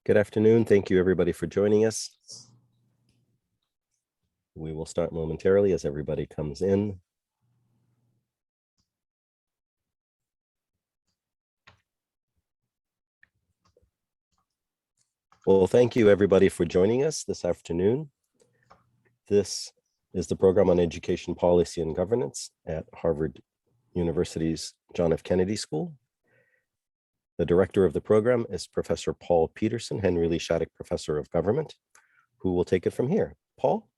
Good afternoon. Thank you, everybody, for joining us. We will start momentarily as everybody comes in. Well, thank you, everybody, for joining us this afternoon. This is the program on education policy and governance at Harvard University's John F. Kennedy School. The director of the program is Professor Paul Peterson, Henry Lee Shattuck Professor of Government, who will take it from here. Paul?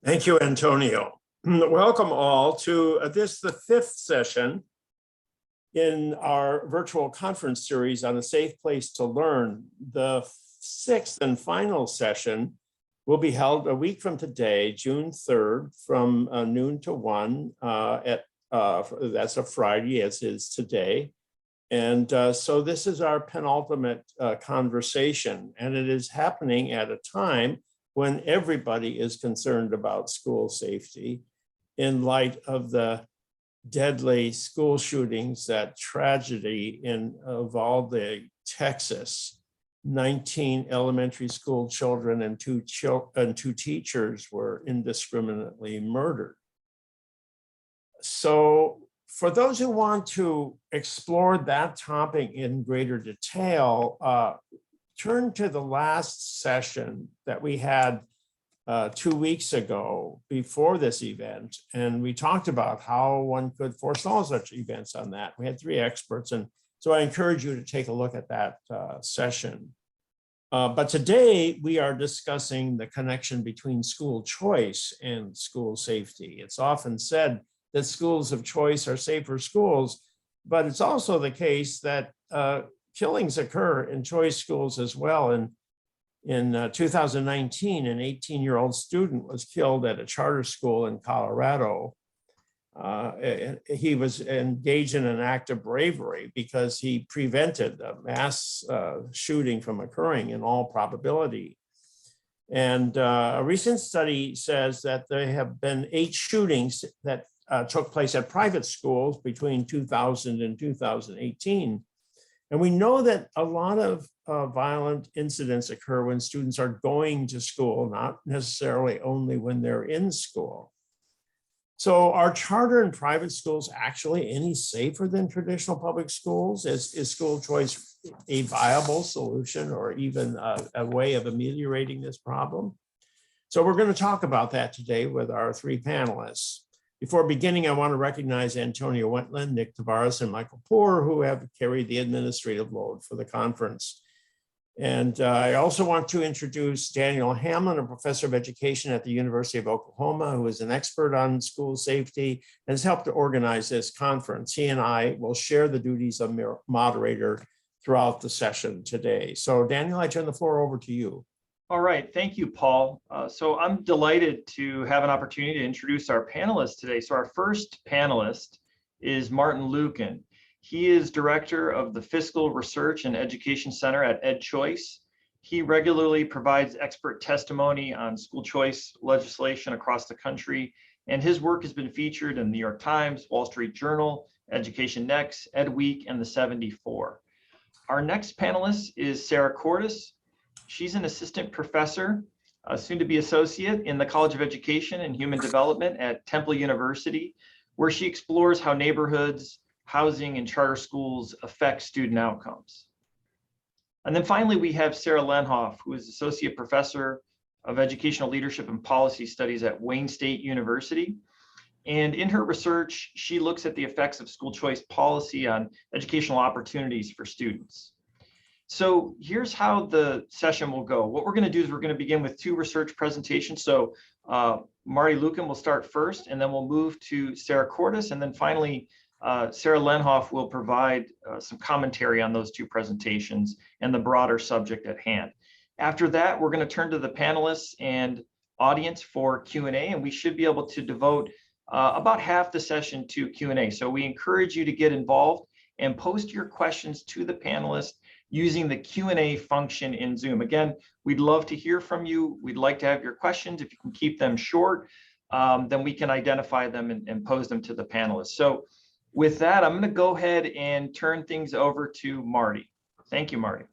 Thank you, Antonio. Welcome all to the fifth session in our virtual conference series on a safe place to learn. The sixth and final session will be held a week from today, June 3rd, from noon to 1 that's a Friday, as is today. And so this is our penultimate conversation, and it is happening at a time when everybody is concerned about school safety in light of the deadly school shootings, that tragedy in Uvalde, Texas. 19 elementary school children and two teachers were indiscriminately murdered. So for those who want to explore that topic in greater detail, turn to the last session that we had 2 weeks ago before this event. And we talked about how one could forestall such events on that. We had 3 experts. And so I encourage you to take a look at that session. But today we are discussing the connection between school choice and school safety. It's often said that schools of choice are safer schools, but it's also the case that killings occur in choice schools as well. In 2019, an 18-year-old student was killed at a charter school in Colorado. He was engaged in an act of bravery because he prevented a mass shooting from occurring in all probability. And a recent study says that there have been 8 shootings that took place at private schools between 2000 and 2018. And we know that a lot of violent incidents occur when students are going to school, not necessarily only when they're in school. So are charter and private schools actually any safer than traditional public schools? Is school choice a viable solution or even a way of ameliorating this problem? So we're going to talk about that today with our 3 panelists. Before beginning, I want to recognize Antonio Wentland, Nick Tavares, and Michael Poor, who have carried the administrative load for the conference. And I also want to introduce Daniel Hamlin, a professor of education at the University of Oklahoma, who is an expert on school safety and has helped to organize this conference. He and I will share the duties of moderator throughout the session today. So Daniel, I turn the floor over to you. All right, thank you, Paul. So I'm delighted to have an opportunity to introduce our panelists today. So our first panelist is Martin Lueken. He is director of the Fiscal Research and Education Center at EdChoice. He regularly provides expert testimony on school choice legislation across the country, and his work has been featured in the New York Times, Wall Street Journal, Education Next, EdWeek, and the 74. Our next panelist is Sarah Cordes. She's an assistant professor, soon to be associate in the College of Education and Human Development at Temple University, where she explores how neighborhoods, housing, and charter schools affect student outcomes. And then finally, we have Sarah Lenhoff, who is associate professor of educational leadership and policy studies at Wayne State University. And in her research, she looks at the effects of school choice policy on educational opportunities for students. So here's how the session will go. What we're going to do is we're going to begin with 2 research presentations. So Marty Lueken will start first, and then we'll move to Sarah Cordes, and then finally Sarah Lenhoff will provide some commentary on those 2 presentations and the broader subject at hand. After that, we're going to turn to the panelists and audience for Q&A, and we should be able to devote about half the session to Q&A. So we encourage you to get involved and post your questions to the panelists using the Q&A function in Zoom. Again, we'd love to hear from you. We'd like to have your questions. If you can keep them short, then we can identify them and pose them to the panelists. So with that, I'm going to go ahead and turn things over to Marty. Thank you, Marty.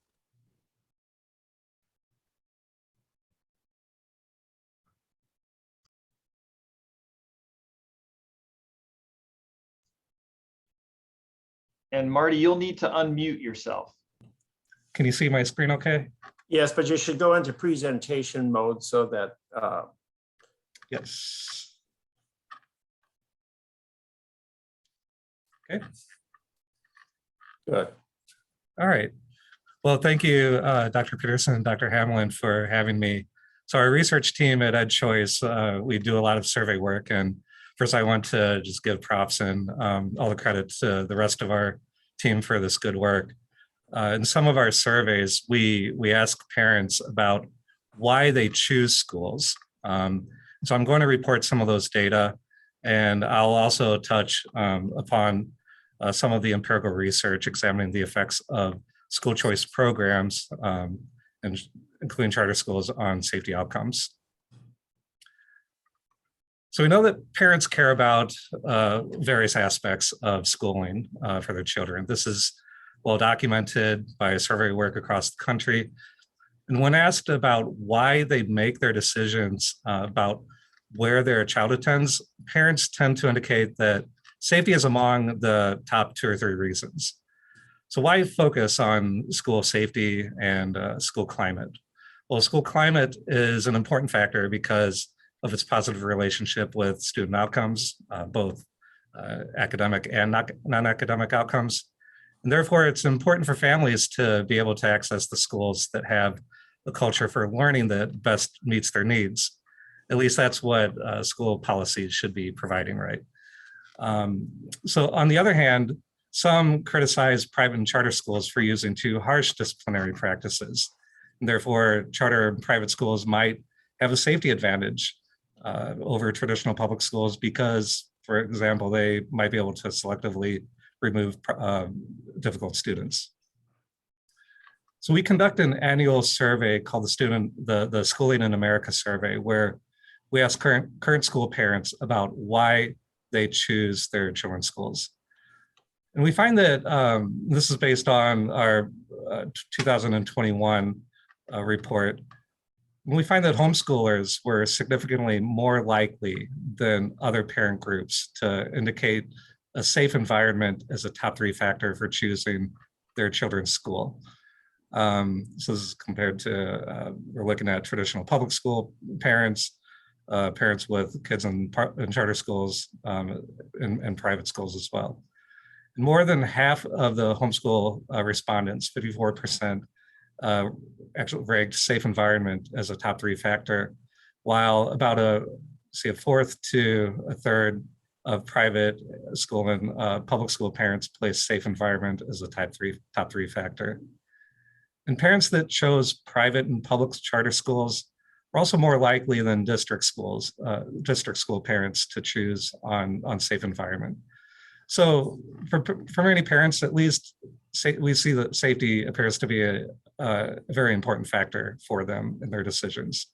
And Marty, you'll need to unmute yourself. Can you see my screen okay? Yes, but you should go into presentation mode so that, Yes. Okay. good. All right. Well, thank you, Dr. Peterson and Dr. Hamlin for having me. So our research team at EdChoice, we do a lot of survey work. And first I want to just give props and all the credit to the rest of our team for this good work. In some of our surveys, we ask parents about why they choose schools. So I'm going to report some of those data, and I'll also touch upon some of the empirical research examining the effects of school choice programs, and including charter schools, on safety outcomes. So we know that parents care about various aspects of schooling for their children. This is well documented by survey work across the country. And when asked about why they make their decisions about where their child attends, parents tend to indicate that safety is among the top 2 or 3 reasons. So why focus on school safety and school climate? Well, school climate is an important factor because of its positive relationship with student outcomes, both academic and non-academic outcomes. And therefore, it's important for families to be able to access the schools that have a culture for learning that best meets their needs. At least that's what school policies should be providing, right? So on the other hand, some criticize private and charter schools for using too harsh disciplinary practices. And therefore, charter and private schools might have a safety advantage over traditional public schools because, for example, they might be able to selectively remove difficult students. So we conduct an annual survey called the Schooling in America survey, where we ask current school parents about why they choose their children's schools. And we find that this is based on our 2021 report. We find that homeschoolers were significantly more likely than other parent groups to indicate a safe environment as a top 3 factor for choosing their children's school. So this is compared to, we're looking at traditional public school parents, parents with kids in charter schools, and private schools as well. And more than half of the homeschool respondents, 54%, actually ranked safe environment as a top 3 factor, while about a fourth to a third of private school and public school parents place safe environment as a top three factor. And parents that chose private and public charter schools are also more likely than district school parents to choose on safe environment. So for many parents, at least, we see that safety appears to be a very important factor for them in their decisions.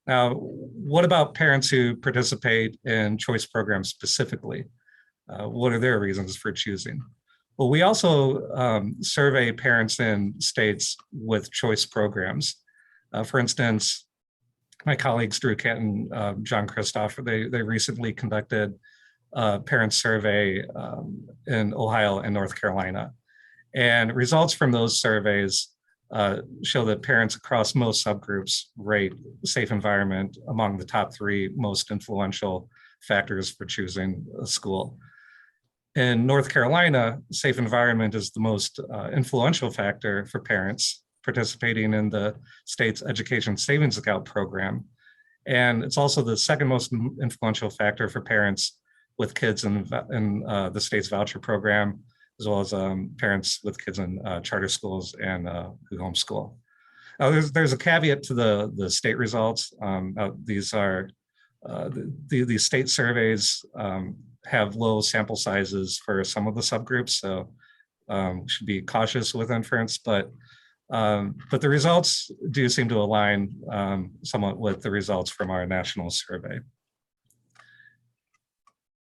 Now, what about parents who participate in choice programs specifically? What are their reasons for choosing? Well, we also survey parents in states with choice programs. For instance, my colleagues Drew Kent and John Christoph, they recently conducted a parent survey in Ohio and North Carolina. And results from those surveys show that parents across most subgroups rate safe environment among the top 3 most influential factors for choosing a school. In North Carolina, safe environment is the most influential factor for parents participating in the state's education savings account program. And it's also the second most influential factor for parents with kids in the state's voucher program, as well as parents with kids in charter schools and who homeschool. Now, there's a caveat to the state results. These are these state surveys have low sample sizes for some of the subgroups, so should be cautious with inference. But the results do seem to align somewhat with the results from our national survey.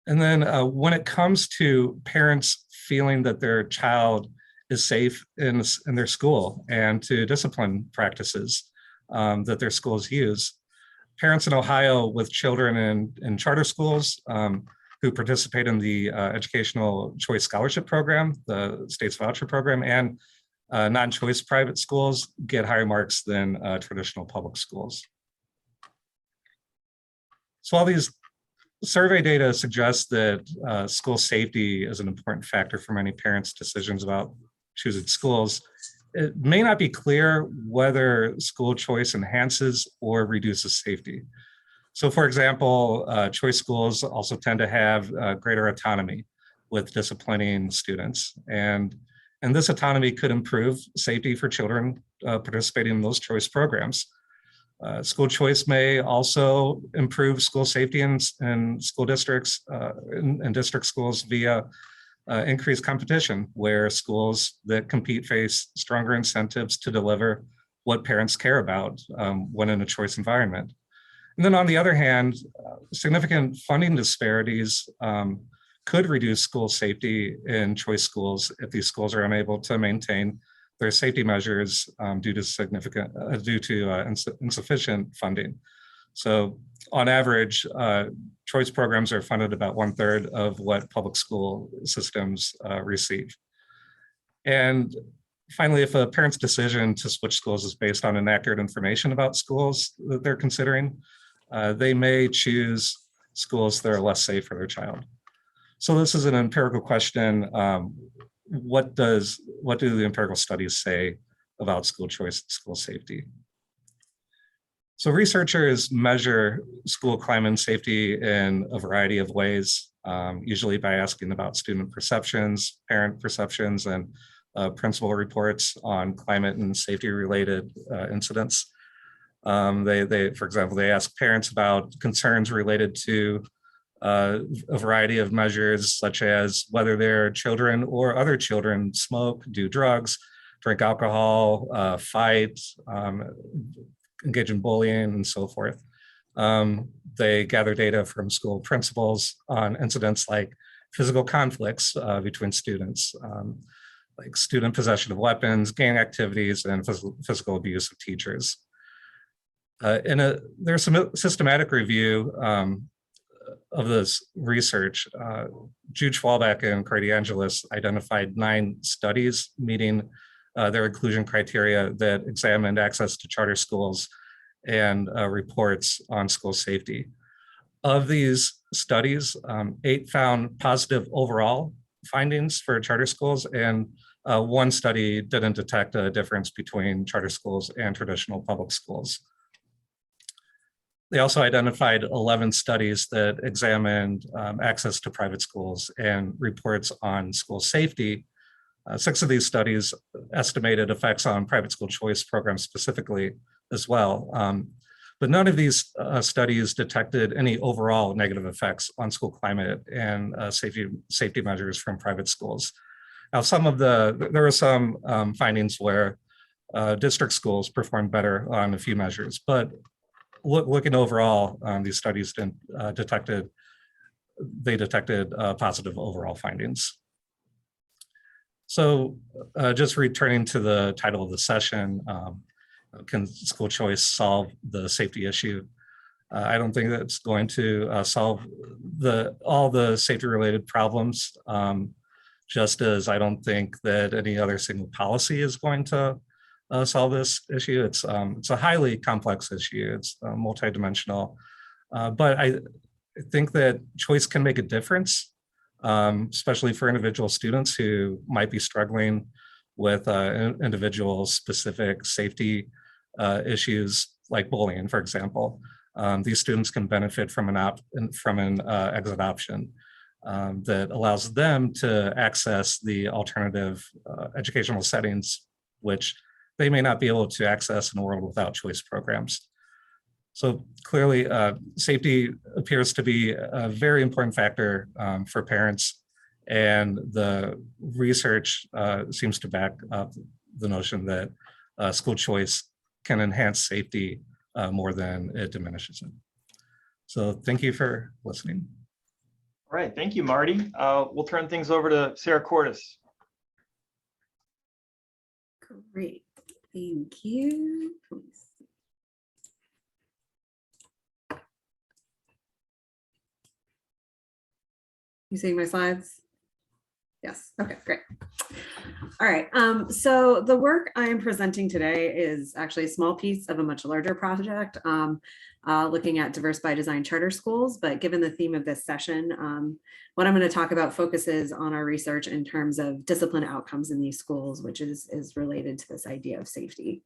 And then when it comes to parents feeling that their child is safe in their school and to discipline practices that their schools use, parents in Ohio with children in charter schools who participate in the Educational Choice Scholarship Program, the state's voucher program, and non-choice private schools get higher marks than traditional public schools. So all these survey data suggests that school safety is an important factor for many parents' decisions about choosing schools. It may not be clear whether school choice enhances or reduces safety. So for example, choice schools also tend to have greater autonomy with disciplining students. And this autonomy could improve safety for children participating in those choice programs. School choice may also improve school safety in school districts and district schools via increased competition, where schools that compete face stronger incentives to deliver what parents care about when in a choice environment. And then on the other hand, significant funding disparities could reduce school safety in choice schools if these schools are unable to maintain their safety measures due to insufficient funding. So on average, choice programs are funded about 1/3 of what public school systems receive. And finally, if a parent's decision to switch schools is based on inaccurate information about schools that they're considering, they may choose schools that are less safe for their child. So this is an empirical question. What do the empirical studies say about school choice and school safety? So researchers measure school climate and safety in a variety of ways, usually by asking about student perceptions, parent perceptions, and principal reports on climate and safety related incidents. For example, they ask parents about concerns related to a variety of measures, such as whether their children or other children smoke, do drugs, drink alcohol, fight, engage in bullying, and so forth. They gather data from school principals on incidents like physical conflicts between students, like student possession of weapons, gang activities, and physical abuse of teachers. There's some systematic review of this research. Jude Schwalbach and Craig DeAngelis identified 9 studies meeting their inclusion criteria that examined access to charter schools and reports on school safety. Of these studies, 8 found positive overall findings for charter schools, and 1 study didn't detect a difference between charter schools and traditional public schools. They also identified 11 studies that examined access to private schools and reports on school safety. 6 of these studies estimated effects on private school choice programs specifically as well. But none of these studies detected any overall negative effects on school climate and safety measures from private schools. Now, there were some findings where district schools performed better on a few measures, but looking overall, these studies detected positive overall findings. So just returning to the title of the session, can school choice solve the safety issue? I don't think that's going to solve all the safety related problems, just as I don't think that any other single policy is going to solve this issue. It's a highly complex issue. It's multidimensional, but I think that choice can make a difference, especially for individual students who might be struggling with individual specific safety issues like bullying, for example. These students can benefit from an exit option that allows them to access the alternative educational settings, which they may not be able to access in a world without choice programs. So clearly, safety appears to be a very important factor for parents, and the research seems to back up the notion that school choice can enhance safety more than it diminishes it. So thank you for listening. All right, thank you, Marty. We'll turn things over to Sarah Cordes. Great, thank you. Please. You seeing my slides? Yes, okay, great. All right, so the work I am presenting today is actually a small piece of a much larger project looking at diverse by design charter schools, but given the theme of this session, what I'm going to talk about focuses on our research in terms of discipline outcomes in these schools, which is related to this idea of safety.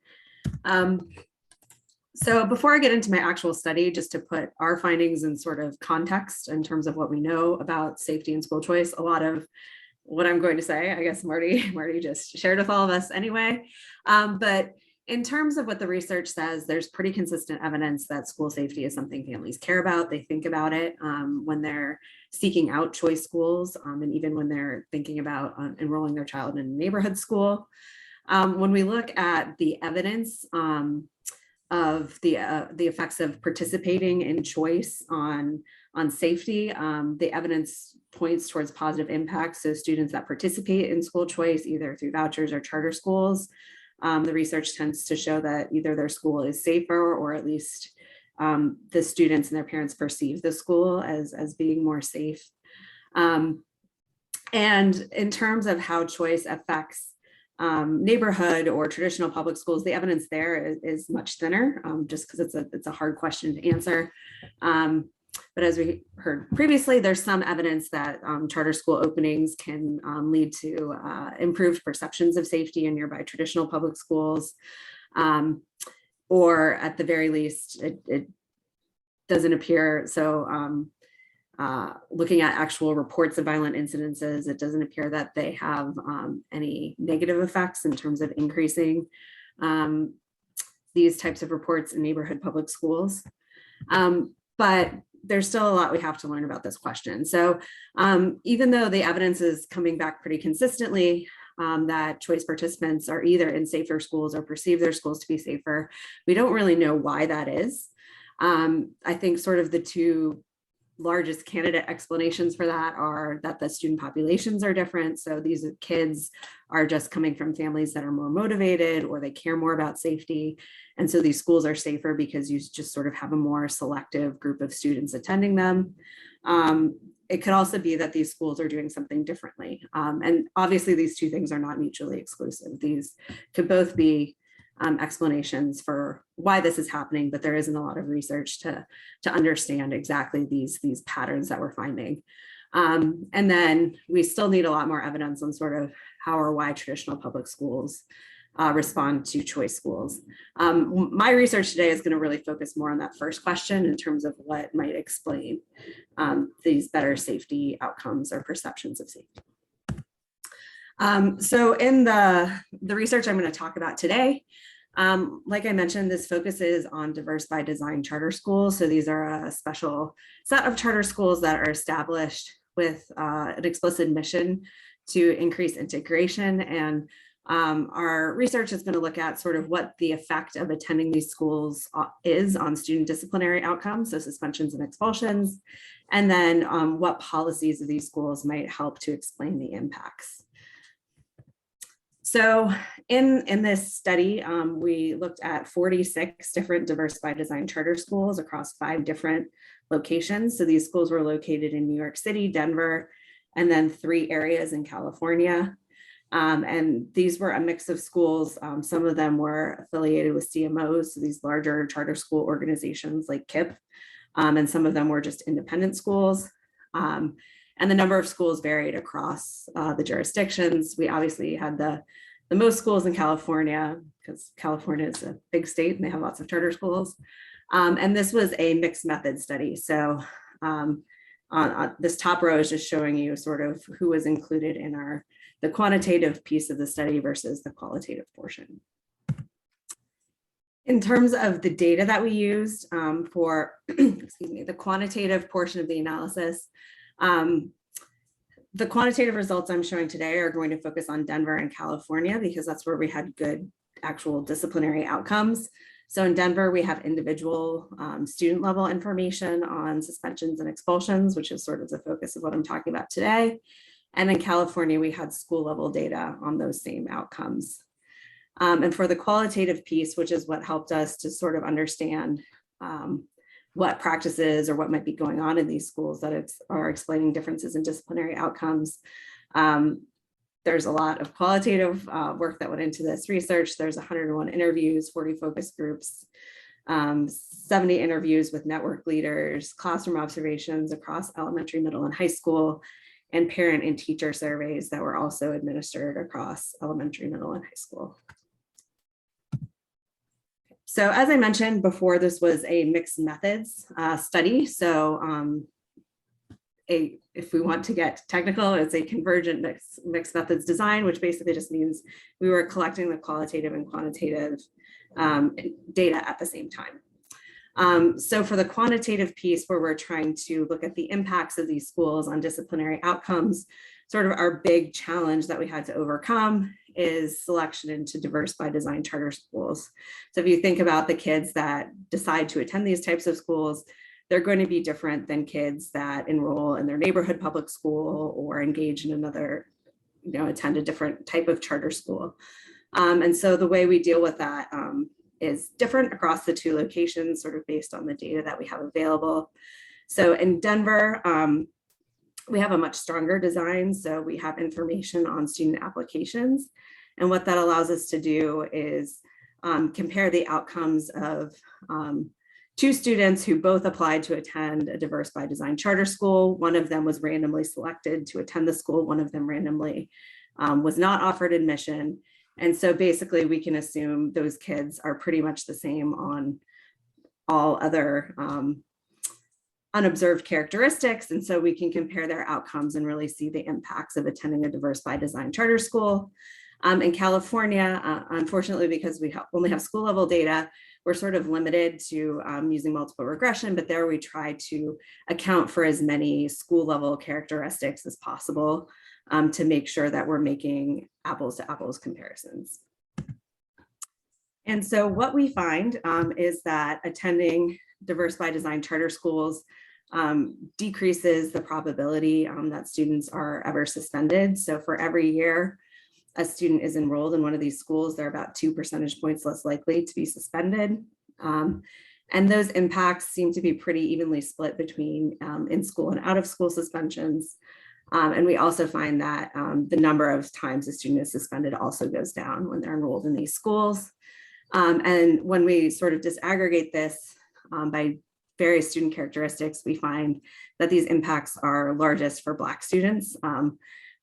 So before I get into my actual study, just to put our findings in sort of context in terms of what we know about safety and school choice, a lot of what I'm going to say, I guess Marty just shared with all of us anyway. But in terms of what the research says, there's pretty consistent evidence that school safety is something families care about. They think about it when they're seeking out choice schools, and even when they're thinking about enrolling their child in a neighborhood school. When we look at the evidence of the effects of participating in choice on safety, the evidence points towards positive impacts. So students that participate in school choice, either through vouchers or charter schools, the research tends to show that either their school is safer, or at least the students and their parents perceive the school as being more safe. And in terms of how choice affects neighborhood or traditional public schools, the evidence there is much thinner, just because it's a hard question to answer. But as we heard previously, there's some evidence that charter school openings can lead to improved perceptions of safety in nearby traditional public schools, or at the very least, it doesn't appear. So looking at actual reports of violent incidences, it doesn't appear that they have any negative effects in terms of increasing these types of reports in neighborhood public schools. But there's still a lot we have to learn about this question. So even though the evidence is coming back pretty consistently that choice participants are either in safer schools or perceive their schools to be safer, we don't really know why that is. I think sort of the two largest candidate explanations for that are that the student populations are different. So these kids are just coming from families that are more motivated, or they care more about safety. And so these schools are safer because you just sort of have a more selective group of students attending them. It could also be that these schools are doing something differently. And obviously these two things are not mutually exclusive. These could both be explanations for why this is happening, but there isn't a lot of research to understand exactly these patterns that we're finding. And then we still need a lot more evidence on sort of how or why traditional public schools respond to choice schools. My research today is going to really focus more on that first question in terms of what might explain these better safety outcomes or perceptions of safety. So in the research I'm going to talk about today, like I mentioned, this focuses on diverse by design charter schools. So these are a special set of charter schools that are established with an explicit mission to increase integration. And our research is going to look at sort of what the effect of attending these schools is on student disciplinary outcomes, so suspensions and expulsions, and then what policies of these schools might help to explain the impacts. So in this study, we looked at 46 different diverse by design charter schools across 5 different locations. So these schools were located in New York City, Denver, and then 3 areas in California. And these were a mix of schools. Some of them were affiliated with CMOs, so these larger charter school organizations like KIPP, and some of them were just independent schools. And the number of schools varied across the jurisdictions. We obviously had the most schools in California, because California is a big state and they have lots of charter schools. And this was a mixed method study. So on this top row is just showing you sort of who was included in the quantitative piece of the study versus the qualitative portion. In terms of the data that we used for excuse me, the quantitative portion of the analysis, the quantitative results I'm showing today are going to focus on Denver and California because that's where we had good actual disciplinary outcomes. So in Denver, we have individual student level information on suspensions and expulsions, which is sort of the focus of what I'm talking about today. And in California, we had school level data on those same outcomes. And for the qualitative piece, which is what helped us to sort of understand what practices or what might be going on in these schools that are explaining differences in disciplinary outcomes. There's a lot of qualitative work that went into this research. There's 101 interviews, 40 focus groups, 70 interviews with network leaders, classroom observations across elementary, middle, and high school, and parent and teacher surveys that were also administered across elementary, middle, and high school. So as I mentioned before, this was a mixed methods study. So if we want to get technical, it's a convergent mixed methods design, which basically just means we were collecting the qualitative and quantitative data at the same time. So for the quantitative piece, where we're trying to look at the impacts of these schools on disciplinary outcomes, sort of our big challenge that we had to overcome is selection into diverse by design charter schools. So if you think about the kids that decide to attend these types of schools, they're going to be different than kids that enroll in their neighborhood public school or engage in another, attend a different type of charter school. And so the way we deal with that is different across the two locations, sort of based on the data that we have available. So in Denver, we have a much stronger design. So we have information on student applications. And what that allows us to do is compare the outcomes of two students who both applied to attend a diverse by design charter school. One of them was randomly selected to attend the school. One of them randomly was not offered admission. And so basically we can assume those kids are pretty much the same on all other unobserved characteristics. And so we can compare their outcomes and really see the impacts of attending a diverse by design charter school. In California, unfortunately, because we only have school level data, we're sort of limited to using multiple regression, but there we try to account for as many school level characteristics as possible to make sure that we're making apples to apples comparisons. And so what we find is that attending diverse by design charter schools decreases the probability that students are ever suspended. So for every year a student is enrolled in one of these schools, they're about 2 percentage points less likely to be suspended. And those impacts seem to be pretty evenly split between in-school and out-of-school suspensions. And we also find that the number of times a student is suspended also goes down when they're enrolled in these schools. And when we sort of disaggregate this by various student characteristics, we find that these impacts are largest for Black students,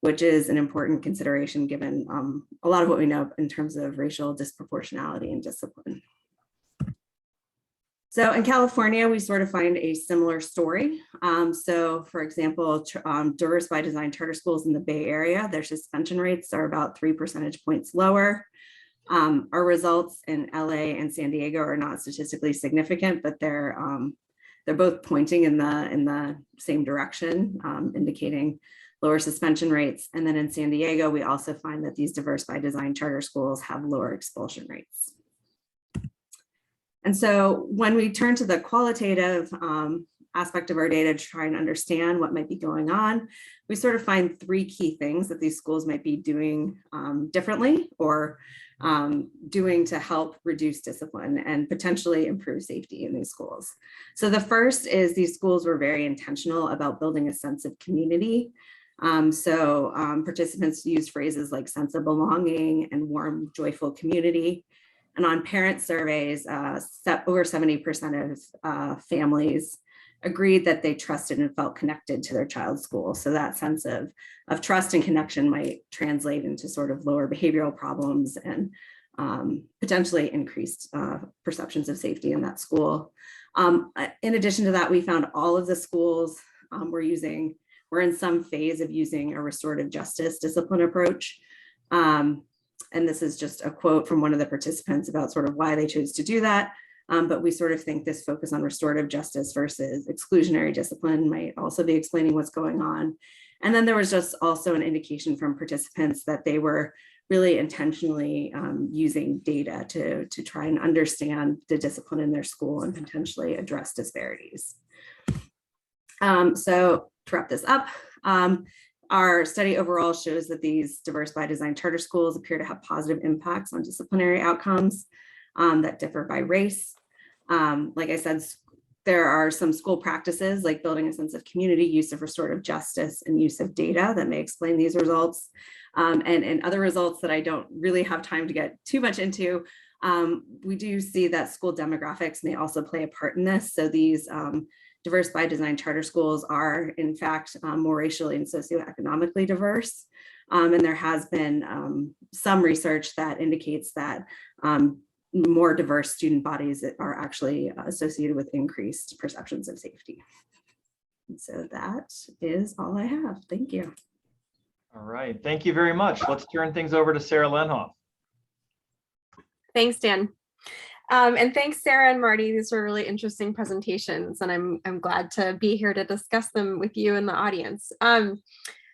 which is an important consideration given a lot of what we know in terms of racial disproportionality and discipline. So in California, we sort of find a similar story. So for example, diverse by design charter schools in the Bay Area, their suspension rates are about 3 percentage points lower. Our results in LA and San Diego are not statistically significant, but they're both pointing in the same direction, indicating lower suspension rates. And then in San Diego, we also find that these diverse by design charter schools have lower expulsion rates. And so when we turn to the qualitative aspect of our data to try and understand what might be going on, we sort of find 3 key things that these schools might be doing differently or doing to help reduce discipline and potentially improve safety in these schools. So the first is these schools were very intentional about building a sense of community. Participants used phrases like sense of belonging and warm, joyful community. And on parent surveys, over 70% of families agreed that they trusted and felt connected to their child's school. So that sense of trust and connection might translate into sort of lower behavioral problems and potentially increased perceptions of safety in that school. In addition to that, we found all of the schools were in some phase of using a restorative justice discipline approach. And this is just a quote from one of the participants about sort of why they chose to do that. But we sort of think this focus on restorative justice versus exclusionary discipline might also be explaining what's going on. And then there was just also an indication from participants that they were really intentionally using data to try and understand the discipline in their school and potentially address disparities. So to wrap this up, our study overall shows that these diverse by design charter schools appear to have positive impacts on disciplinary outcomes that differ by race. Like I said, There are some school practices like building a sense of community, use of restorative justice, and use of data that may explain these results. And other results that I don't really have time to get too much into. We do see that school demographics may also play a part in this. So these diverse by design charter schools are in fact more racially and socioeconomically diverse. And there has been some research that indicates that more diverse student bodies are actually associated with increased perceptions of safety. And so that is all I have. Thank you. All right, thank you very much. Let's turn things over to Sarah Lenhoff. Thanks, Dan. And thanks, Sarah and Marty. These were really interesting presentations, and I'm glad to be here to discuss them with you and the audience.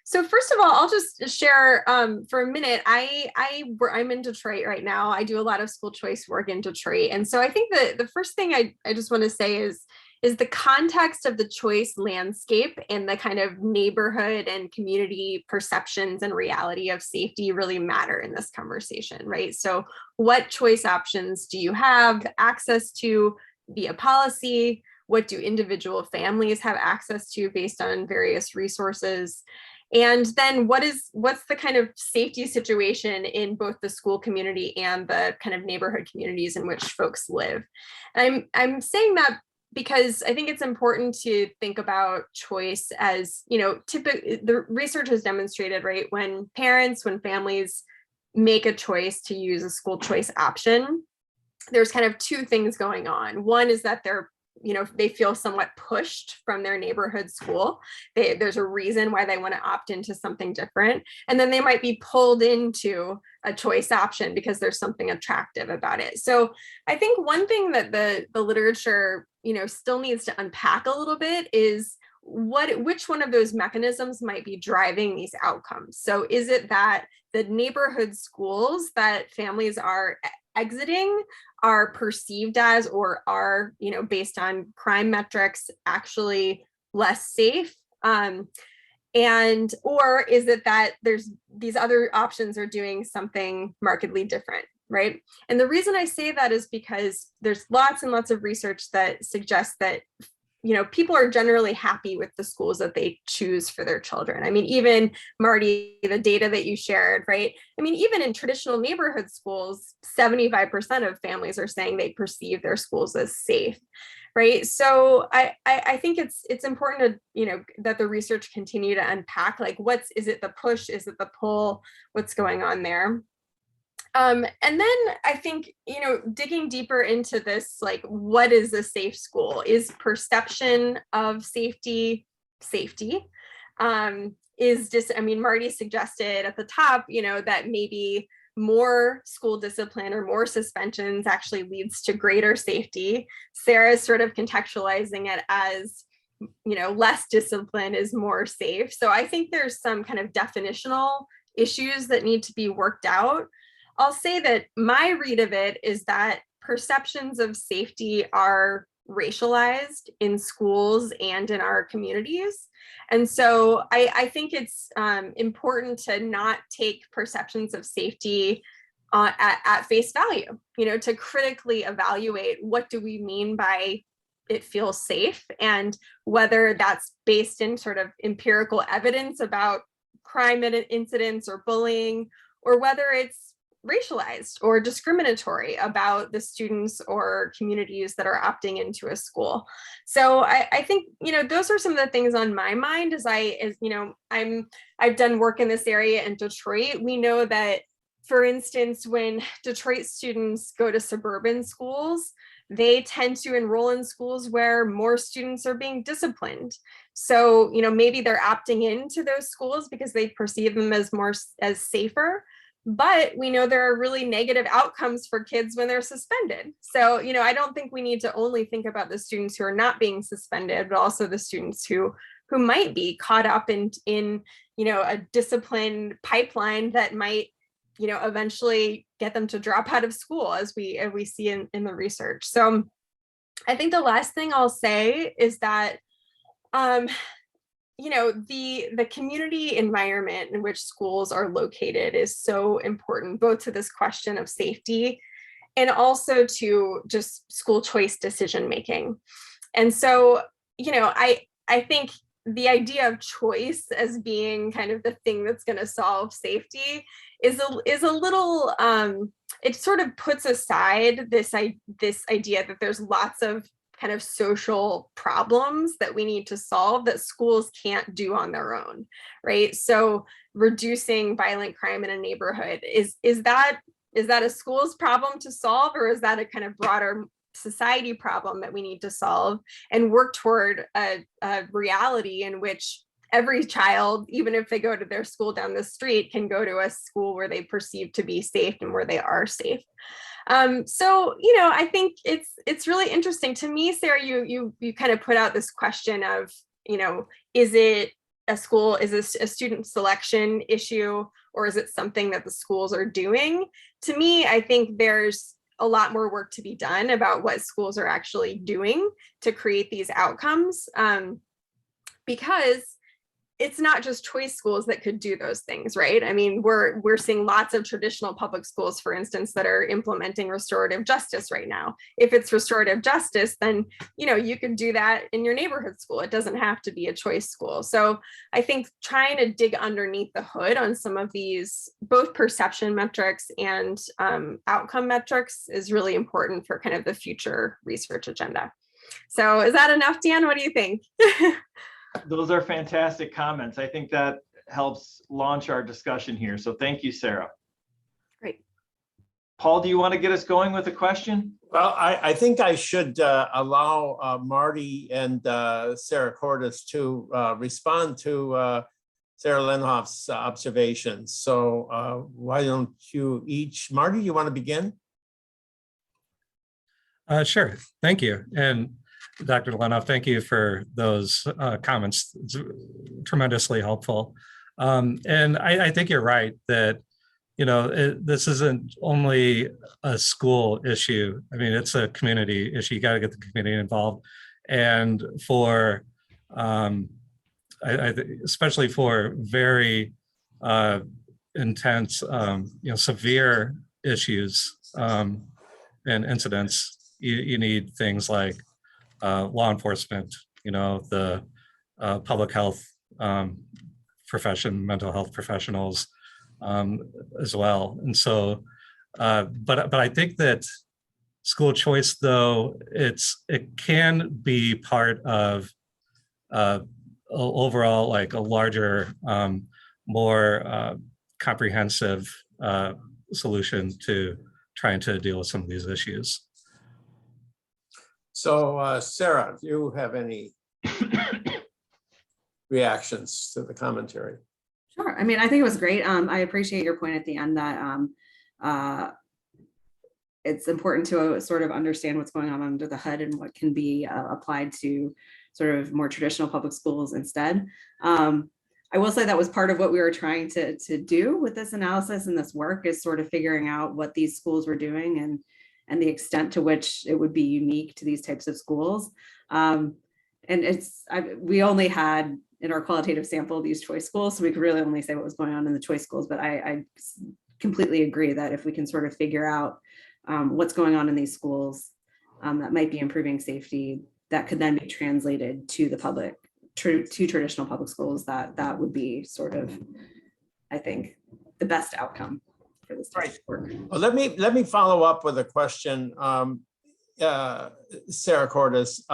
So first of all, I'll just share for a minute. I'm in Detroit right now. I do a lot of school choice work in Detroit, and so I think the first thing I just want to say is the context of the choice landscape and the kind of neighborhood and community perceptions and reality of safety really matter in this conversation, right? So what choice options do you have access to via policy? What do individual families have access to based on various resources? And then what's the kind of safety situation in both the school community and the kind of neighborhood communities in which folks live? And I'm saying that because I think it's important to think about choice as, typically the research has demonstrated, right? When families make a choice to use a school choice option, there's kind of two things going on. One is that they feel somewhat pushed from their neighborhood school. There's a reason why they want to opt into something different. And then they might be pulled into a choice option because there's something attractive about it. So I think one thing that the literature, still needs to unpack a little bit is which one of those mechanisms might be driving these outcomes. So is it that the neighborhood schools that families are exiting are perceived as, or are, based on crime metrics, actually less safe? Or is it that there's these other options are doing something markedly different, right? And the reason I say that is because there's lots and lots of research that suggests that people are generally happy with the schools that they choose for their children. I mean, even Marty, the data that you shared, right? I mean, even in traditional neighborhood schools, 75% of families are saying they perceive their schools as safe, right? So I think it's important to, that the research continue to unpack, like, is it the push? Is it the pull? What's going on there? And then I think, digging deeper into this, like, what is a safe school? Is perception of safety? Marty suggested at the top, that maybe more school discipline or more suspensions actually leads to greater safety. Sarah's sort of contextualizing it as, less discipline is more safe. So I think there's some kind of definitional issues that need to be worked out. I'll say that my read of it is that perceptions of safety are racialized in schools and in our communities. And so I think it's important to not take perceptions of safety at face value, to critically evaluate what do we mean by it feels safe, and whether that's based in sort of empirical evidence about crime incidents or bullying, or whether it's racialized or discriminatory about the students or communities that are opting into a school. So I think, those are some of the things on my mind as I've done work in this area in Detroit. We know that, for instance, when Detroit students go to suburban schools, they tend to enroll in schools where more students are being disciplined. So, maybe they're opting into those schools because they perceive them as safer. But we know there are really negative outcomes for kids when they're suspended. So, I don't think we need to only think about the students who are not being suspended, but also the students who might be caught up in a discipline pipeline that might, eventually get them to drop out of school, as we see in the research. So I think the last thing I'll say is that, the community environment in which schools are located is so important, both to this question of safety and also to just school choice decision making. And so, I think the idea of choice as being kind of the thing that's going to solve safety is a little, it sort of puts aside this idea that there's lots of kind of social problems that we need to solve that schools can't do on their own, right? So reducing violent crime in a neighborhood, is that a school's problem to solve, or is that a kind of broader society problem that we need to solve and work toward a reality in which every child, even if they go to their school down the street, can go to a school where they perceive to be safe and where they are safe. So, I think it's really interesting to me, Sarah, you kind of put out this question of, is it is this a student selection issue, or is it something that the schools are doing? To me, I think there's a lot more work to be done about what schools are actually doing to create these outcomes, because it's not just choice schools that could do those things, right? I mean, we're seeing lots of traditional public schools, for instance, that are implementing restorative justice right now. If it's restorative justice, then you could do that in your neighborhood school. It doesn't have to be a choice school. So I think trying to dig underneath the hood on some of these, both perception metrics and outcome metrics, is really important for kind of the future research agenda. So is that enough, Dan? What do you think? Those are fantastic comments. I think that helps launch our discussion here. So thank you, Sarah. Great. Paul, do you want to get us going with a question? Well, I think I should allow Marty and Sarah Cordes to respond to Sarah Lenhoff's observations. So why don't you each, Marty, you want to begin? Sure, thank you. And Dr. Lenhoff, thank you for those comments. It's tremendously helpful. And I think you're right that, this isn't only a school issue. I mean, it's a community issue. You got to get the community involved. And for, especially for very intense, severe issues and incidents, you need things like law enforcement, the public health profession, mental health professionals as well. And so, but I think that school choice, though, it can be part of overall, like a larger, more comprehensive solution to trying to deal with some of these issues. So Sarah, do you have any reactions to the commentary? Sure. I mean, I think it was great. I appreciate your point at the end that it's important to sort of understand what's going on under the hood and what can be applied to sort of more traditional public schools instead. I will say that was part of what we were trying to do with this analysis and this work, is sort of figuring out what these schools were doing and the extent to which it would be unique to these types of schools. And we only had in our qualitative sample these choice schools, so we could really only say what was going on in the choice schools, but I completely agree that if we can sort of figure out what's going on in these schools that might be improving safety, that could then be translated to the public, to traditional public schools, that would be sort of, I think, the best outcome for this type of work. Well, let me follow up with a question, Sarah Cordes.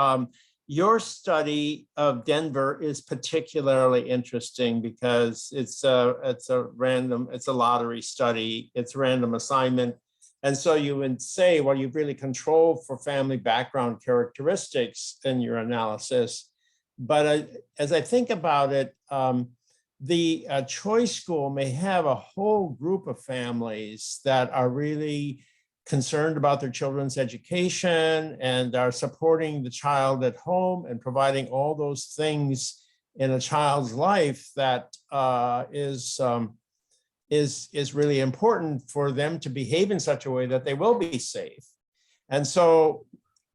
Your study of Denver is particularly interesting because it's a lottery study, it's random assignment. And so you would say, well, you've really controlled for family background characteristics in your analysis. But as I think about it, the choice school may have a whole group of families that are really concerned about their children's education and are supporting the child at home and providing all those things in a child's life that is really important for them to behave in such a way that they will be safe. And so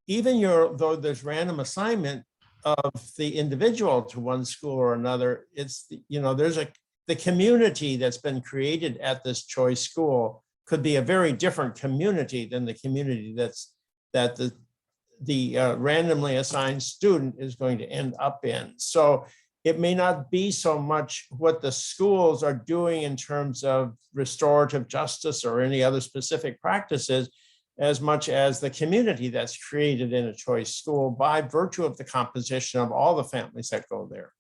even though there's random assignment of the individual to one school or another, it's, there's the community that's been created at this choice school could be a very different community than the community that the randomly assigned student is going to end up in. So it may not be so much what the schools are doing in terms of restorative justice or any other specific practices, as much as the community that's created in a choice school by virtue of the composition of all the families that go there.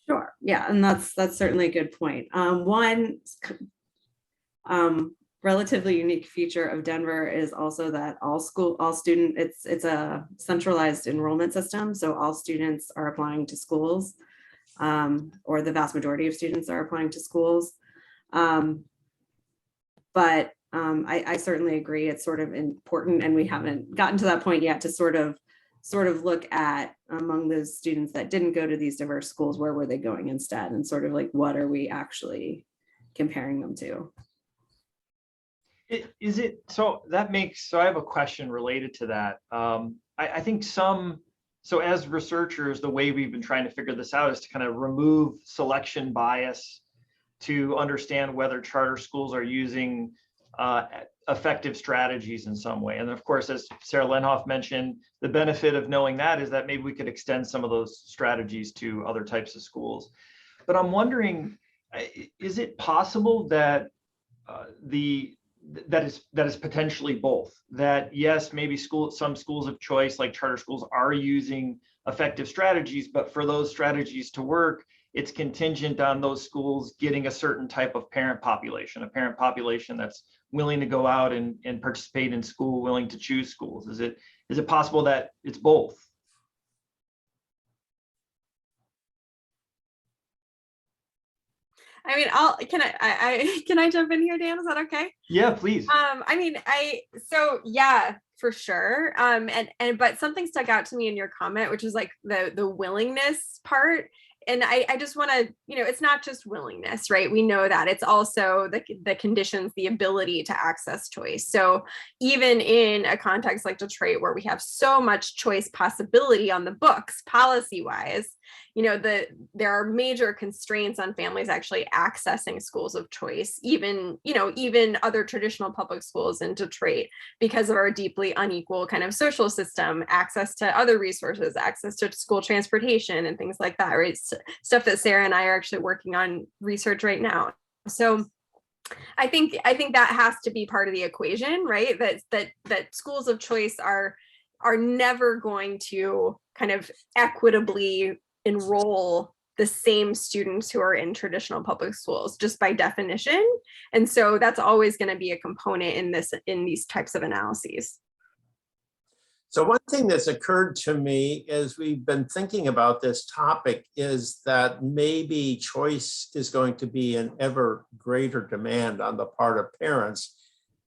Sure. Yeah, and that's certainly a good point. One relatively unique feature of Denver is also that it's a centralized enrollment system. So all students are applying to schools, or the vast majority of students are applying to schools. But I certainly agree it's sort of important, and we haven't gotten to that point yet to sort of look at, among those students that didn't go to these diverse schools, where were they going instead, and sort of like what are we actually comparing them to. So I have a question related to that. I think so as researchers, the way we've been trying to figure this out is to kind of remove selection bias to understand whether charter schools are using effective strategies in some way. And of course, as Sarah Lenhoff mentioned, the benefit of knowing that is that maybe we could extend some of those strategies to other types of schools. But I'm wondering, is it possible that that is potentially both? That yes, maybe some schools of choice, like charter schools, are using effective strategies, but for those strategies to work, it's contingent on those schools getting a certain type of parent population, a parent population that's willing to go out and participate in school, willing to choose schools. Is it possible that it's both? I mean, can I jump in here, Dan? Is that okay? Yeah, please. Yeah, for sure. But something stuck out to me in your comment, which is like the willingness part. And I just want to, it's not just willingness, right? We know that it's also the conditions, the ability to access choice. So even in a context like Detroit, where we have so much choice possibility on the books, policy-wise, there are major constraints on families actually accessing schools of choice, even other traditional public schools in Detroit, because of our deeply unequal kind of social system, access to other resources, access to school transportation and things like that, right? Stuff that Sarah and I are actually working on research right now. So I think that has to be part of the equation, right? That schools of choice are never going to kind of equitably enroll the same students who are in traditional public schools, just by definition. And so that's always going to be a component in these types of analyses. So one thing that's occurred to me as we've been thinking about this topic is that maybe choice is going to be an ever greater demand on the part of parents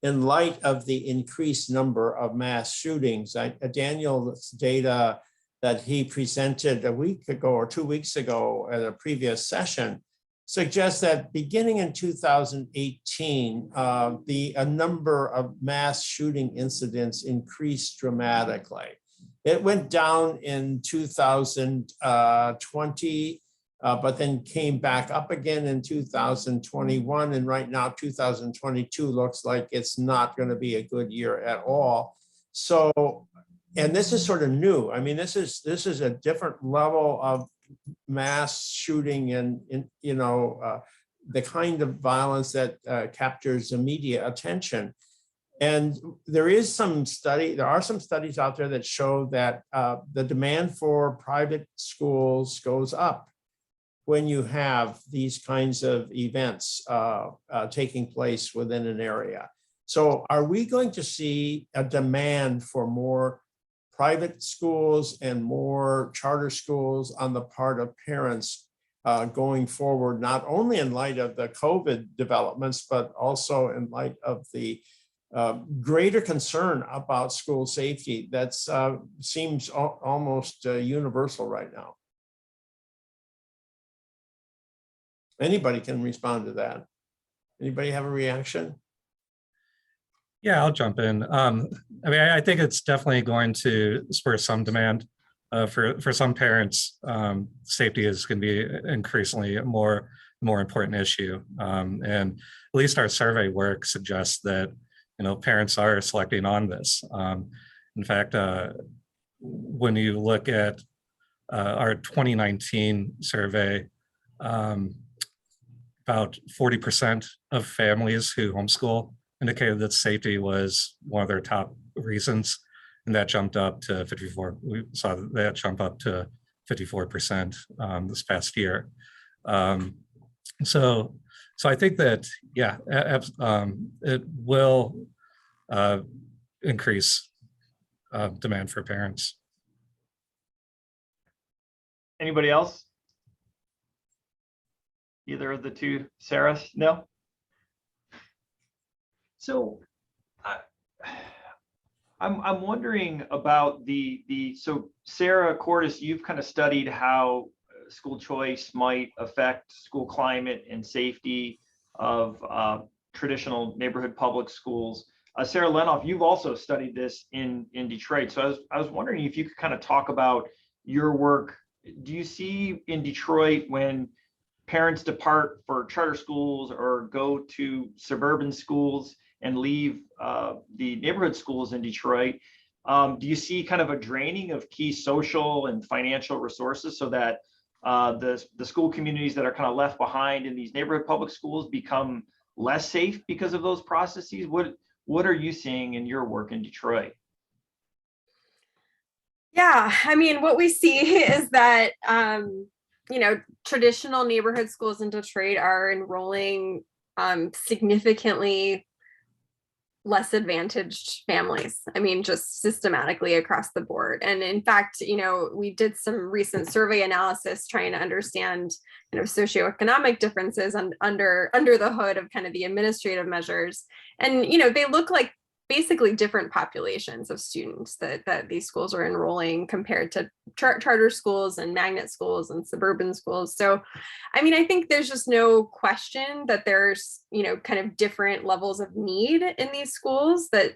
in light of the increased number of mass shootings. Daniel's data that he presented a week ago or 2 weeks ago at a previous session suggests that beginning in 2018, a number of mass shooting incidents increased dramatically. It went down in 2020, but then came back up again in 2021. And right now, 2022 looks like it's not going to be a good year at all. So, and this is sort of new. I mean, this is a different level of mass shooting and the kind of violence that captures immediate attention. And there are some studies out there that show that the demand for private schools goes up when you have these kinds of events taking place within an area. So are we going to see a demand for more private schools and more charter schools on the part of parents going forward, not only in light of the COVID developments, but also in light of the greater concern about school safety that seems almost universal right now? Anybody can respond to that. Anybody have a reaction? Yeah, I'll jump in. I mean, I think it's definitely going to spur some demand. For some parents, safety is going to be increasingly a more important issue. And at least our survey work suggests that parents are selecting on this. In fact, when you look at our 2019 survey, about 40% of families who homeschool indicated that safety was one of their top reasons, and that jumped up to 54. We saw that jump up to 54% this past year. So I think that, yeah, it will increase demand for parents. Anybody else? Either of the two, Sarah? No? So I'm wondering about so Sarah Cordes, you've kind of studied how school choice might affect school climate and safety of traditional neighborhood public schools. Sarah Lenhoff, you've also studied this in Detroit. So I was wondering if you could kind of talk about your work. Do you see in Detroit, when parents depart for charter schools or go to suburban schools and leave the neighborhood schools in Detroit, do you see kind of a draining of key social and financial resources so that the school communities that are kind of left behind in these neighborhood public schools become less safe because of those processes? What are you seeing in your work in Detroit? Yeah, I mean, what we see is that, traditional neighborhood schools in Detroit are enrolling significantly less advantaged families. I mean, just systematically across the board. And in fact, we did some recent survey analysis trying to understand socioeconomic differences under the hood of kind of the administrative measures. And, they look like basically different populations of students that these schools are enrolling compared to charter schools and magnet schools and suburban schools. So, I mean, I think there's just no question that there's, kind of different levels of need in these schools that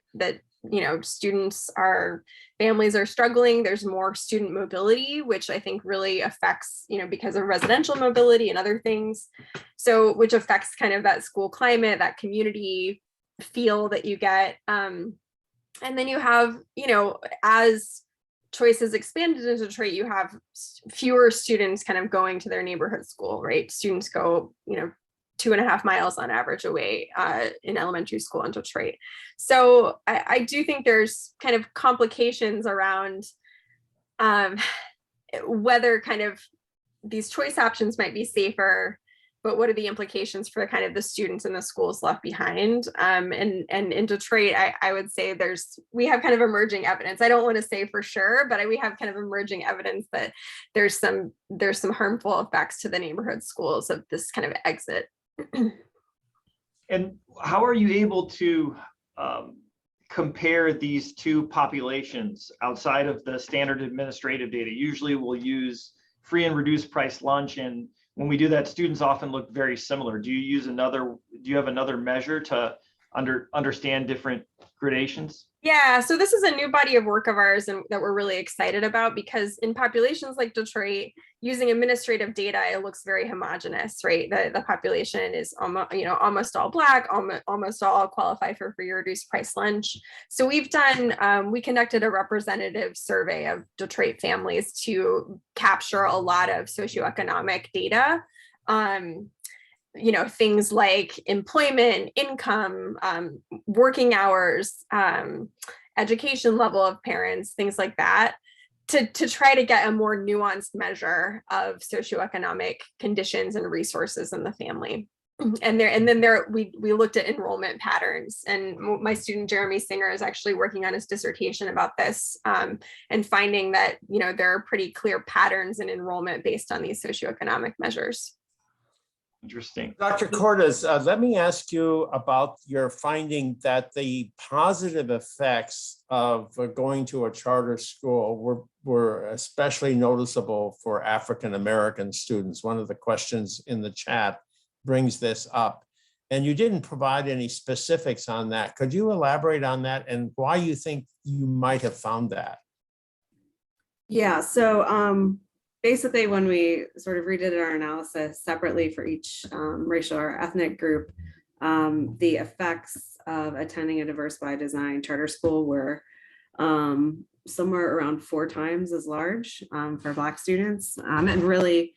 families are struggling. There's more student mobility, which I think really affects, because of residential mobility and other things. So, which affects kind of that school climate, that community feel that you get. And then you have, as choices expanded in Detroit, you have fewer students kind of going to their neighborhood school, right? Students go, 2.5 miles on average away in elementary school in Detroit. So I do think there's kind of complications around whether kind of these choice options might be safer, but what are the implications for kind of the students and the schools left behind? And in Detroit, I would say we have kind of emerging evidence. I don't want to say for sure, but we have kind of emerging evidence that there's some harmful effects to the neighborhood schools of this kind of exit. And how are you able to compare these two populations outside of the standard administrative data? Usually we'll use free and reduced price lunch, and when we do that, students often look very similar. Do you have another measure to understand different gradations? Yeah, so this is a new body of work of ours and that we're really excited about, because in populations like Detroit, using administrative data, it looks very homogenous, right? The population is almost all Black, almost all qualify for free or reduced price lunch. So we conducted a representative survey of Detroit families to capture a lot of socioeconomic data. Things like employment, income, working hours, education level of parents, things like that, to try to get a more nuanced measure of socioeconomic conditions and resources in the family. And then we looked at enrollment patterns, and my student Jeremy Singer is actually working on his dissertation about this, and finding that there are pretty clear patterns in enrollment based on these socioeconomic measures. Interesting. Dr. Cordes, let me ask you about your finding that the positive effects of going to a charter school were especially noticeable for African-American students. One of the questions in the chat brings this up, and you didn't provide any specifics on that. Could you elaborate on that and why you think you might have found that? Yeah, so basically, when we sort of redid our analysis separately for each racial or ethnic group, the effects of attending a diverse by design charter school were somewhere around 4 times as large for Black students. And really,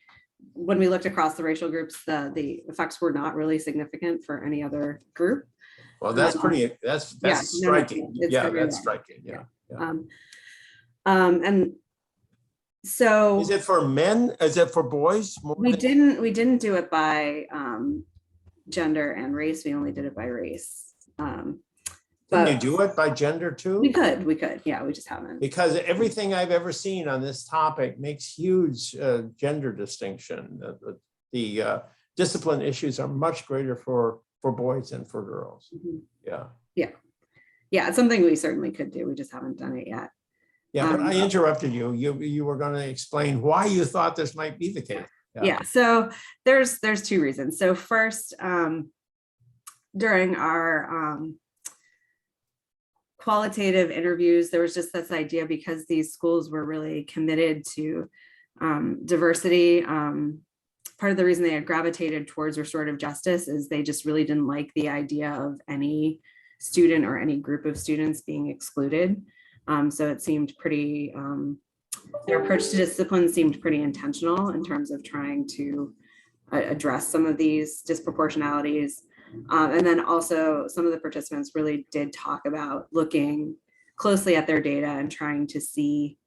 when we looked across the racial groups, the effects were not really significant for any other group. Well, that's striking. Yeah, that's striking. Yeah. And so is it for men? Is it for boys? We didn't do it by gender and race. We only did it by race. Can you do it by gender too? We could. Yeah, we just haven't. Because everything I've ever seen on this topic makes huge gender distinction. The discipline issues are much greater for boys than for girls. Yeah, it's something we certainly could do. We just haven't done it yet. Yeah, but I interrupted you. You were going to explain why you thought this might be the case. Yeah, so there's 2 reasons. So first, during our qualitative interviews, there was just this idea, because these schools were really committed to diversity. Part of the reason they had gravitated towards restorative justice is they just really didn't like the idea of any student or any group of students being excluded. So it seemed pretty, their approach to discipline seemed pretty intentional in terms of trying to address some of these disproportionalities. And then also some of the participants really did talk about looking closely at their data and trying to see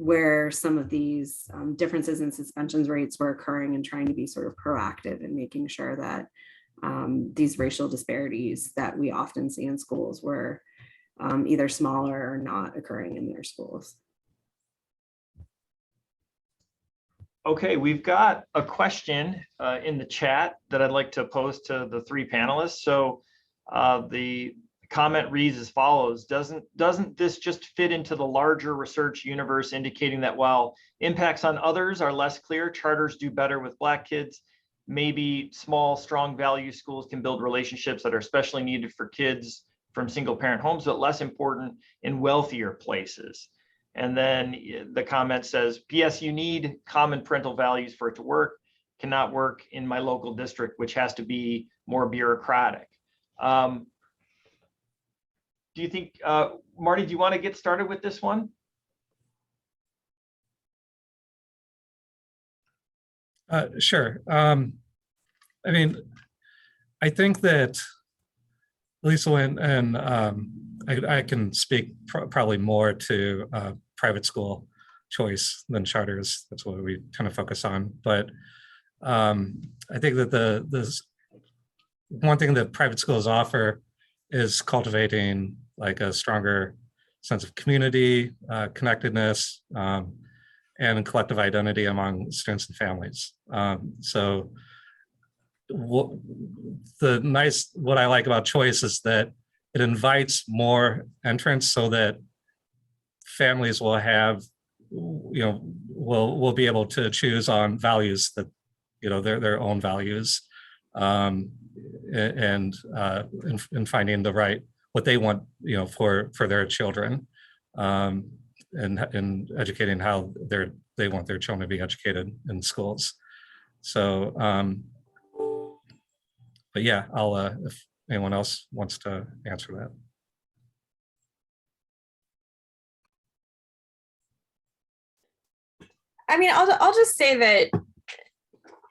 where some of these differences in suspensions rates were occurring, and trying to be sort of proactive in making sure that these racial disparities that we often see in schools were either smaller or not occurring in their schools. Okay, we've got a question in the chat that I'd like to pose to the 3 panelists. So the comment reads as follows: Doesn't this just fit into the larger research universe, indicating that while impacts on others are less clear, charters do better with Black kids? Maybe small, strong value schools can build relationships that are especially needed for kids from single parent homes, but less important in wealthier places. And then the comment says, P.S. you need common parental values for it to work. Cannot work in my local district, which has to be more bureaucratic. Do you think, Marty, do you want to get started with this one? Sure. I mean, I think that Lisa and I can speak probably more to private school choice than charters. That's what we kind of focus on. But I think that the one thing that private schools offer is cultivating like a stronger sense of community, connectedness, and collective identity among students and families. So what I like about choice is that it invites more entrants, so that families will have, will be able to choose on values that, their own values, and finding the right, what they want, for their children, and educating how they want their children to be educated in schools. So, but yeah, I'll, if anyone else wants to answer that. I mean, I'll just say that,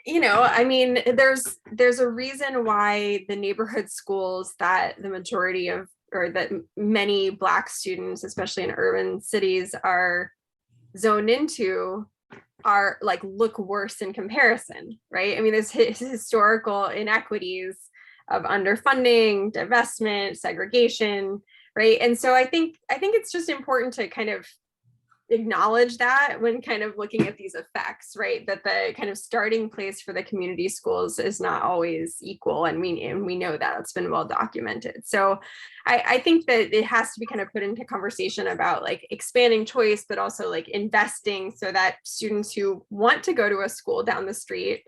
I mean, there's a reason why the neighborhood schools that the majority of, or that many Black students, especially in urban cities, are zoned into, are like, look worse in comparison, right? I mean, there's historical inequities of underfunding, divestment, segregation, right? And so I think it's just important to kind of acknowledge that when kind of looking at these effects, right? That the kind of starting place for the community schools is not always equal, and we know that it's been well documented. So I think that it has to be kind of put into conversation about like expanding choice, but also like investing so that students who want to go to a school down the street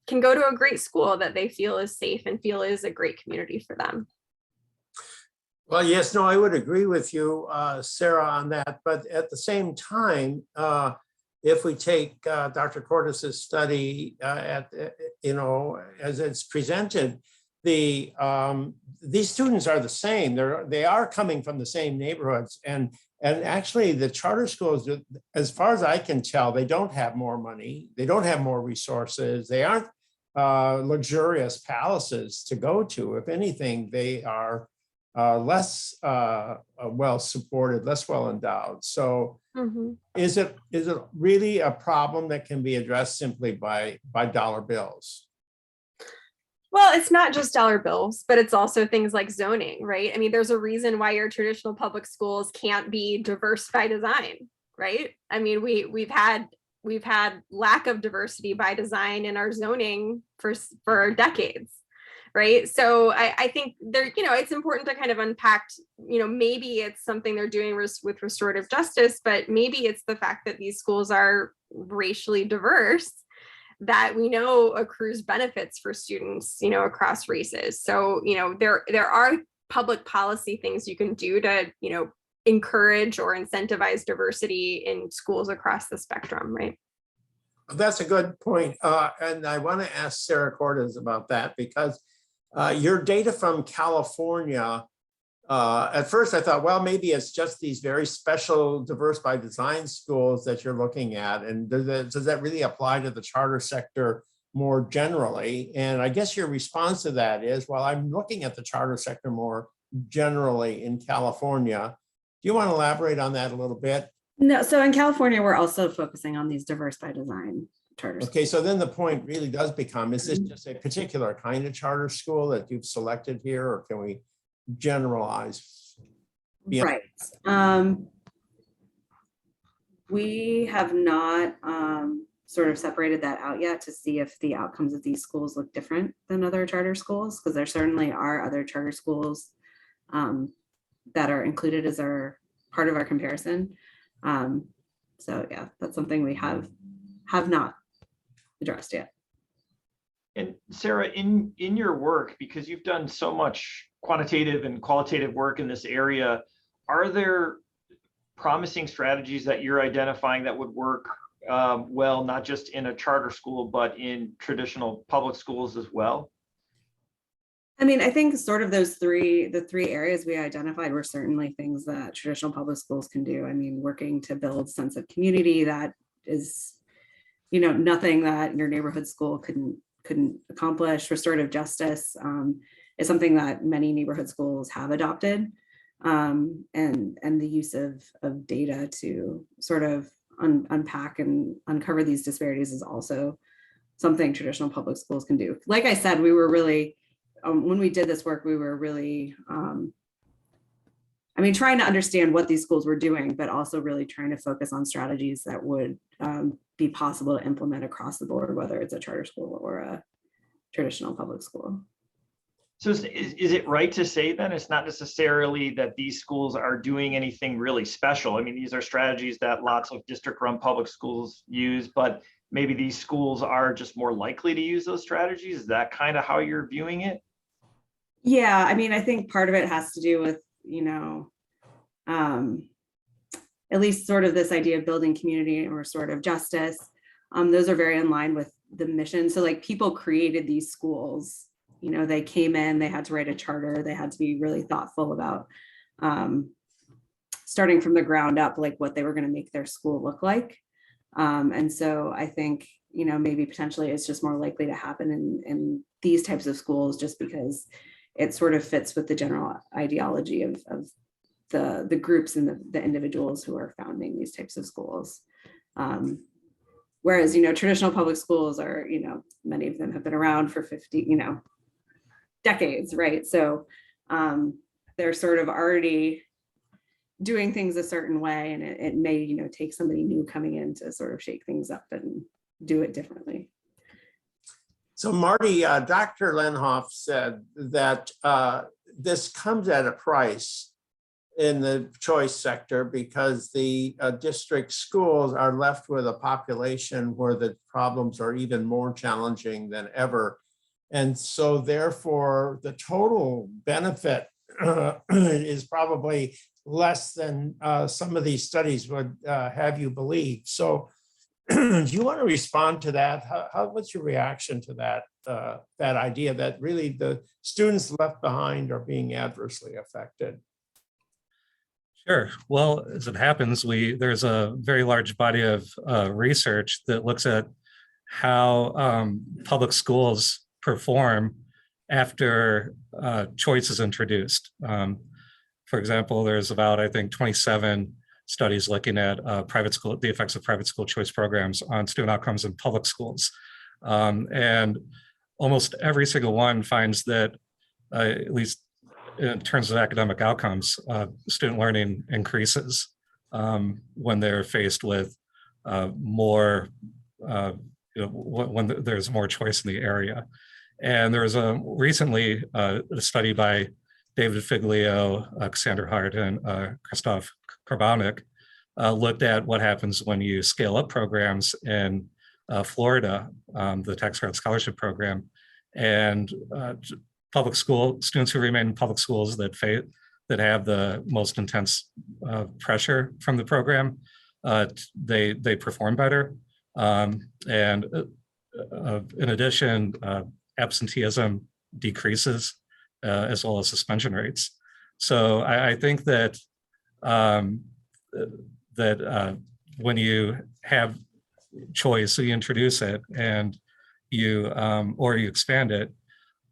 can go to a great school that they feel is safe and feel is a great community for them. Well, yes, no, I would agree with you, Sarah, on that. But at the same time, if we take Dr. Cordes' study as it's presented, these students are the same. They are coming from the same neighborhoods, and actually the charter schools, as far as I can tell, they don't have more money. They don't have more resources. They aren't luxurious palaces to go to. If anything, they are less well supported, less well endowed. So is it really a problem that can be addressed simply by dollar bills? Well, it's not just dollar bills, but it's also things like zoning, right? I mean, there's a reason why your traditional public schools can't be diverse by design, right? I mean, we've had lack of diversity by design in our zoning for decades, right? So I think there, it's important to kind of unpack, maybe it's something they're doing with restorative justice, but maybe it's the fact that these schools are racially diverse that we know accrues benefits for students, across races. So, there are public policy things you can do to, encourage or incentivize diversity in schools across the spectrum, right? That's a good point. And I want to ask Sarah Cordes about that, because your data from California, at first I thought, well, maybe it's just these very special diverse by design schools that you're looking at. And does that really apply to the charter sector more generally? And I guess your response to that is, well, I'm looking at the charter sector more generally in California. Do you want to elaborate on that a little bit? No, so in California, we're also focusing on these diverse by design charters. Okay, so then the point really does become, is this just a particular kind of charter school that you've selected here, or can we generalize? Right. We have not sort of separated that out yet to see if the outcomes of these schools look different than other charter schools, because there certainly are other charter schools that are included as part of our comparison. So yeah, that's something we have not addressed yet. And Sarah, in your work, because you've done so much quantitative and qualitative work in this area, are there promising strategies that you're identifying that would work well, not just in a charter school, but in traditional public schools as well? I mean, I think sort of the three areas we identified were certainly things that traditional public schools can do. I mean, working to build sense of community that is, nothing that your neighborhood school couldn't accomplish. Restorative justice is something that many neighborhood schools have adopted, and the use of data to sort of unpack and uncover these disparities is also something traditional public schools can do. Like I said, we were really when we did this work, we were really, trying to understand what these schools were doing, but also really trying to focus on strategies that would be possible to implement across the board, whether it's a charter school or a traditional public school. So is it right to say then it's not necessarily that these schools are doing anything really special? I mean, these are strategies that lots of district-run public schools use, but maybe these schools are just more likely to use those strategies? Is that kind of how you're viewing it? Yeah, I think part of it has to do with, at least sort of this idea of building community and restorative justice. Those are very in line with the mission. So like people created these schools, they came in, they had to write a charter, they had to be really thoughtful about starting from the ground up, like what they were going to make their school look like. And so I think, maybe potentially it's just more likely to happen in these types of schools just because it sort of fits with the general ideology of the groups and the individuals who are founding these types of schools. Whereas, traditional public schools are, many of them have been around for 50, decades, right? So they're sort of already doing things a certain way, and it may, take somebody new coming in to sort of shake things up and do it differently. So Marty, Dr. Lenhoff said that this comes at a price in the choice sector because the district schools are left with a population where the problems are even more challenging than ever. And so therefore the total benefit is probably less than some of these studies would have you believe. So do you want to respond to that? What's your reaction to that, that idea that really the students left behind are being adversely affected? Sure. Well, as it happens, there's a very large body of research that looks at how public schools perform after choice is introduced. For example, there's about, I think, 27 studies looking at the effects of private school choice programs on student outcomes in public schools. And almost every single one finds that, at least in terms of academic outcomes, student learning increases when they're faced with more, when there's more choice in the area. And there was recently a study by David Figlio, Cassandra Hart, and Christoph Karbaunik looked at what happens when you scale up programs in Florida, the tax credit scholarship program, and public school students who remain in public schools that have the most intense pressure from the program, they perform better. And in addition, absenteeism decreases as well as suspension rates. So I think that when you have choice, so you introduce it and you or you expand it,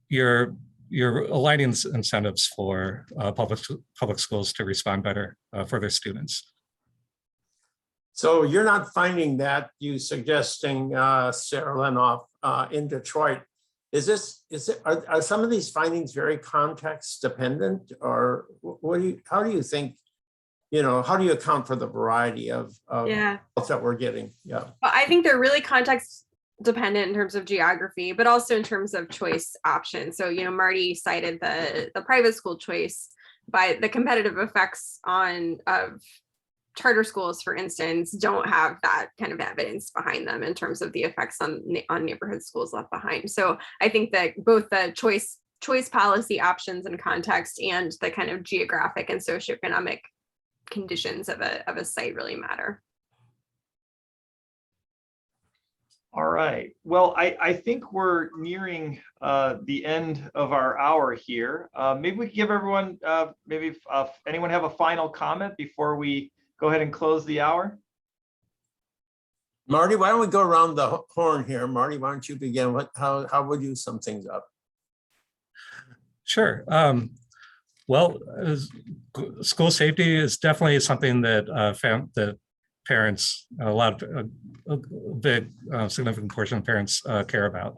you're aligning incentives for public schools to respond better for their students. So you're not finding that, you suggesting, Sarah Lenhoff, in Detroit. Are some of these findings very context dependent, or how do you think, how do you account for the variety of results that we're getting? Yeah. Well, I think they're really context dependent in terms of geography, but also in terms of choice options. So, Marty cited the private school choice, by the competitive effects of charter schools, for instance, don't have that kind of evidence behind them in terms of the effects on neighborhood schools left behind. So I think that both the choice policy options and context and the kind of geographic and socioeconomic conditions of a site really matter. All right. Well, I think we're nearing the end of our hour here. Maybe we can give everyone, anyone have a final comment before we go ahead and close the hour? Marty, why don't we go around the horn here? Marty, why don't you begin? How would you sum things up? Sure. Well, school safety is definitely something that that parents, a big significant portion of parents care about.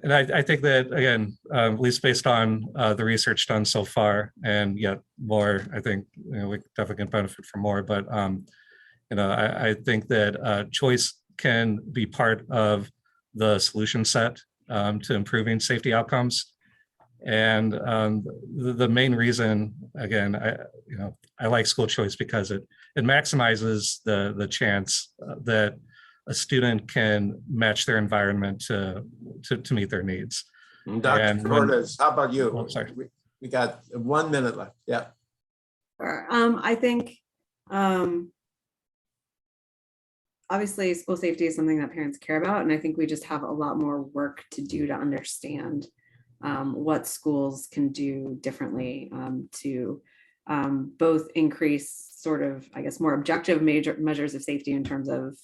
And I think that, again, at least based on the research done so far, and yet more, I think we definitely can benefit from more. But I think that choice can be part of the solution set to improving safety outcomes. And the main reason, again, I like school choice because it maximizes the chance that a student can match their environment to meet their needs. Dr. Cordes, how about you? Oh, sorry. We got 1 minute left. Yeah. Sure. I think obviously school safety is something that parents care about, and I think we just have a lot more work to do to understand what schools can do differently to both increase sort of, I guess, more objective measures of safety in terms of,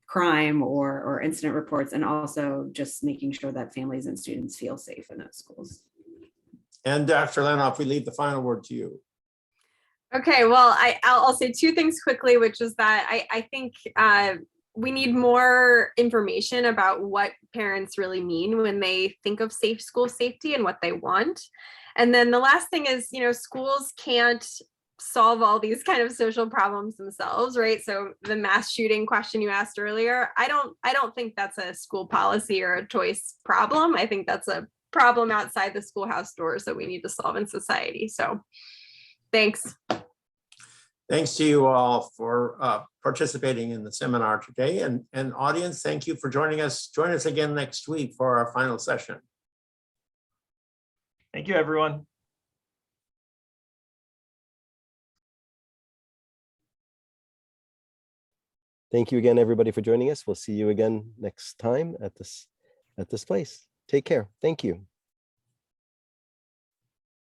crime or incident reports, and also just making sure that families and students feel safe in those schools. And Dr. Lenhoff, we leave the final word to you. Okay, well, I'll say two things quickly, which is that I think we need more information about what parents really mean when they think of safe school safety and what they want. And then the last thing is, schools can't solve all these kind of social problems themselves, right? So the mass shooting question you asked earlier, I don't think that's a school policy or a choice problem. I think that's a problem outside the schoolhouse doors that we need to solve in society. So thanks. Thanks to you all for participating in the seminar today. And audience, thank you for joining us. Join us again next week for our final session. Thank you, everyone. Thank you again, everybody, for joining us. We'll see you again next time at this place. Take care. Thank you.